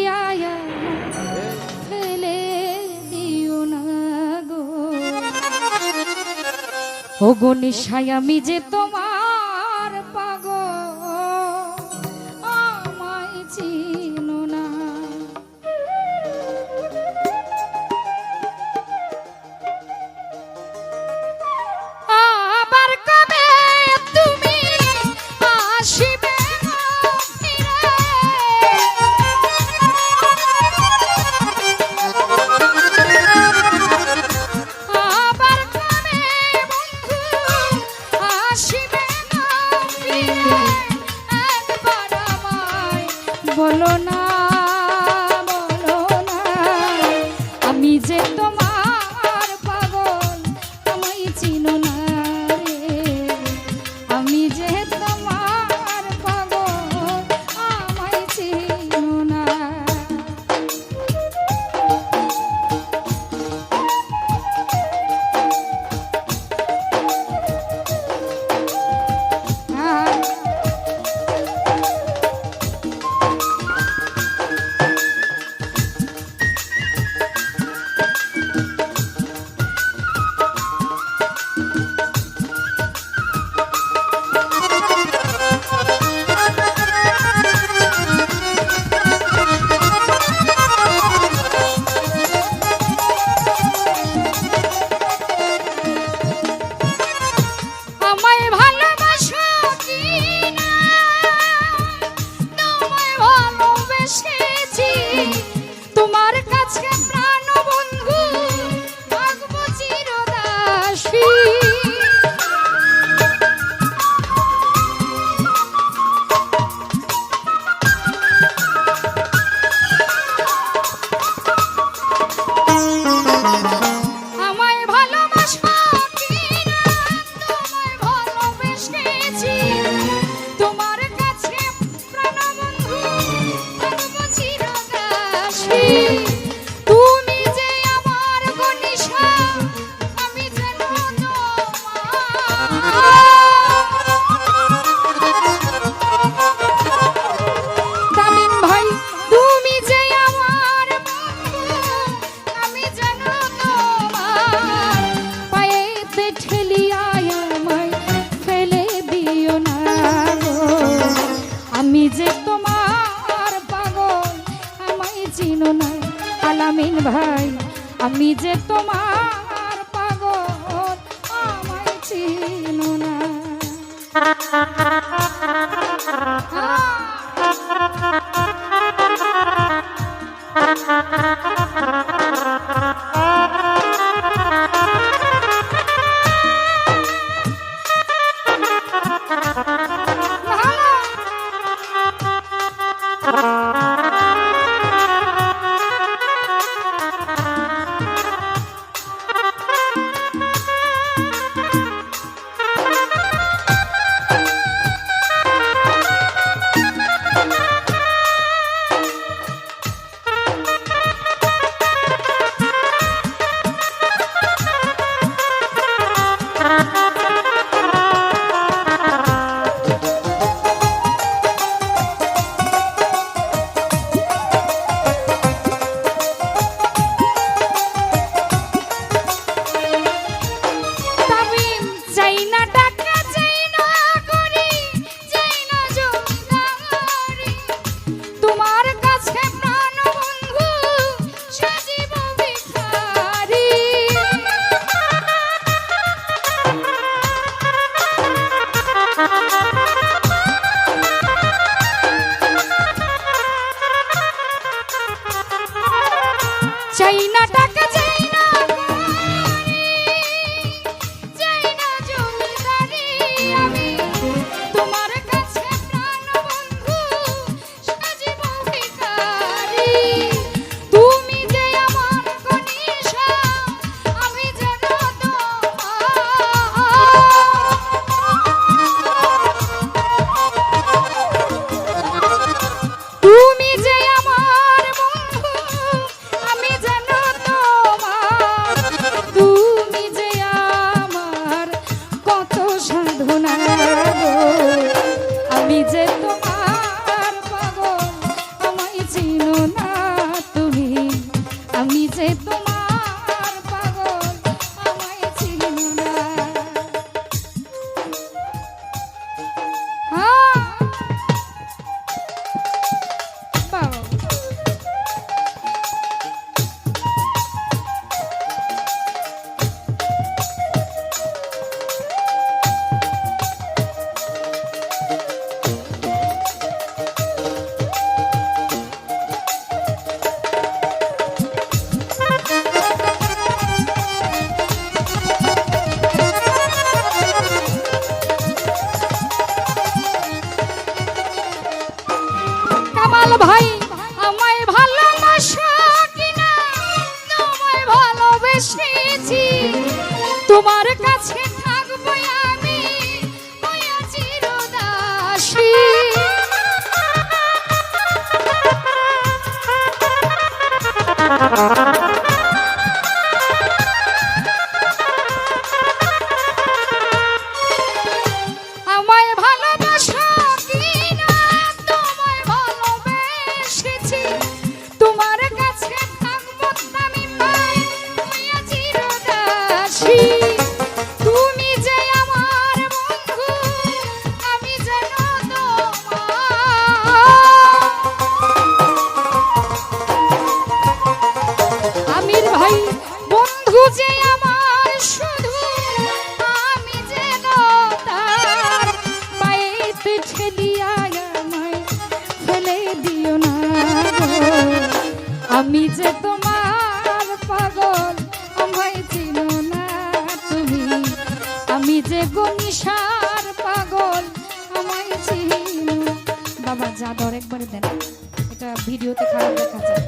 ঠেলিয়া ফেলে দিও না গো। ও গো নিশায় আমি যে তোমার পাগল, আমায় চিনো না। আবার কবে তুমি আসিবে ফিরে, আবার কবে বন্ধু আসিবে ফিরে, একবার আমায় বলো না, বলো না, আমি যে তোমার পাগল, আমায় চিনো না রে, আমি যে তোমার পাগল, আমায় চিনো না। আমায় ভালোবাসো কি না, তোমায় ভালোবেসেছি, তোমার কাছে প্রাণ বন্ধু থাকবো চিরদাসী। আমায় ভালোবাসো কি না, তোমায় ভালোবেসেছি, তোমার কাছে প্রাণ বন্ধু থাকবো চিরদাসী। তুমি যে আমার গো নিশা, আমি যেন তামিম ভাই, তুমি যে আমার বন্ধু, আমি যেন তোমার পায়েতে ঠেলিয়া আমায় ফেলে দিও না গো। আমি যে তোমার পাগল, আমায় চিনো না আলামিন ভাই, আমি যে তোমার পাগল, আমায় চিনো না। চাই না টাকা, চাই না গাড়ি, চাই না জমিদারি, আমি তোমার কাছে প্রাণ বন্ধু সাজিব ভিখারি। তুমি যে আমার গো নিশা, আমি যেন তোমার, তুমি যে আমার বন্ধু, আমি যেন তোমার কাছে থাকবো আমি হইয়া চিরদাসী। আমায় ভালোবাসো কিনা তোমায় ভালোবেসেছি, তোমার কাছে থাকবো আমি পাই হইয়া চিরদাসী। তুমি যে আমার বন্ধু আমি যেন তোমার, আমির ভাই বন্ধু যে আমার শুধু আমি যেন তার, পায়েতে ঠেলিয়া আমায় ফেলে দিও না গো। আমি যে তোমার পাগল আমায় চিনো না তুমি, আমি যে গনিশার পাগল আমায় চিনো। বাবা যা দর একবারে দেন, এটা ভিডিওতে খারাপ দেখা যায়।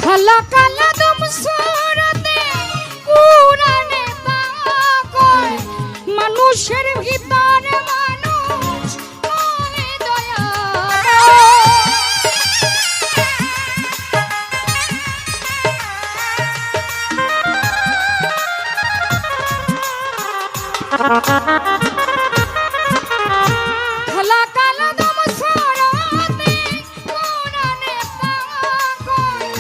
কালা কালা দম সুরতে কুরানে তাকয়, মানুষের ভিতরে মানুষ মনে দয়া। কালা কালা দম সুরতে কুরানে তাকয়,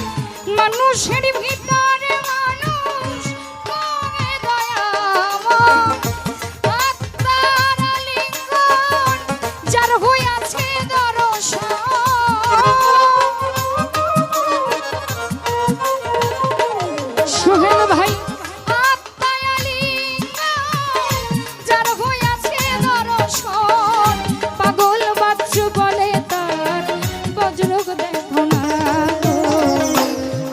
মানুষের ভিতরে মানুষ মনে দয়াময়। আত্মার আলিঙ্গন যার হইয়াছে দর্শন, সোহেল ভাই আত্মার আলিঙ্গন যার হইয়াছে দর্শন, পাগল বাচ্চু বলে তার বজ্রক দেখো না গো।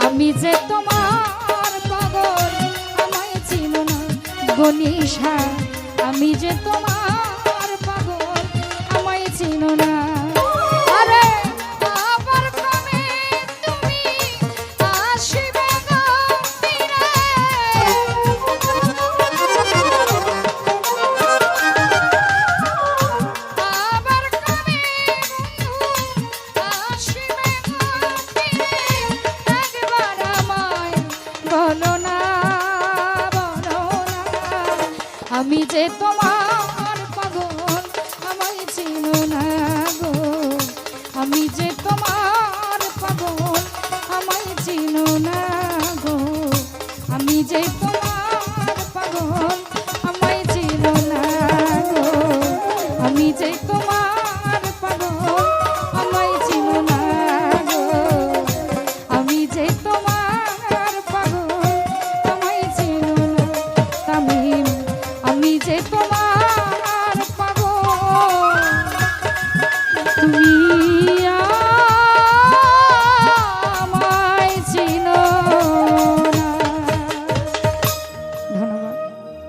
আমি যে তোমার পাগল আমায় চিনো না গনিশা, আমি যে তোমার পাগল আমায় চিনো না। আরে আবার কবে তুমি আসিবে গো ফিরে, আবার কবে বন্ধু আসিবে গো ফিরে, একবার আমায় বলো না, বলো না। আমি যে তোমার পাগল আমায় চিনো না গো, আমি যে তোমার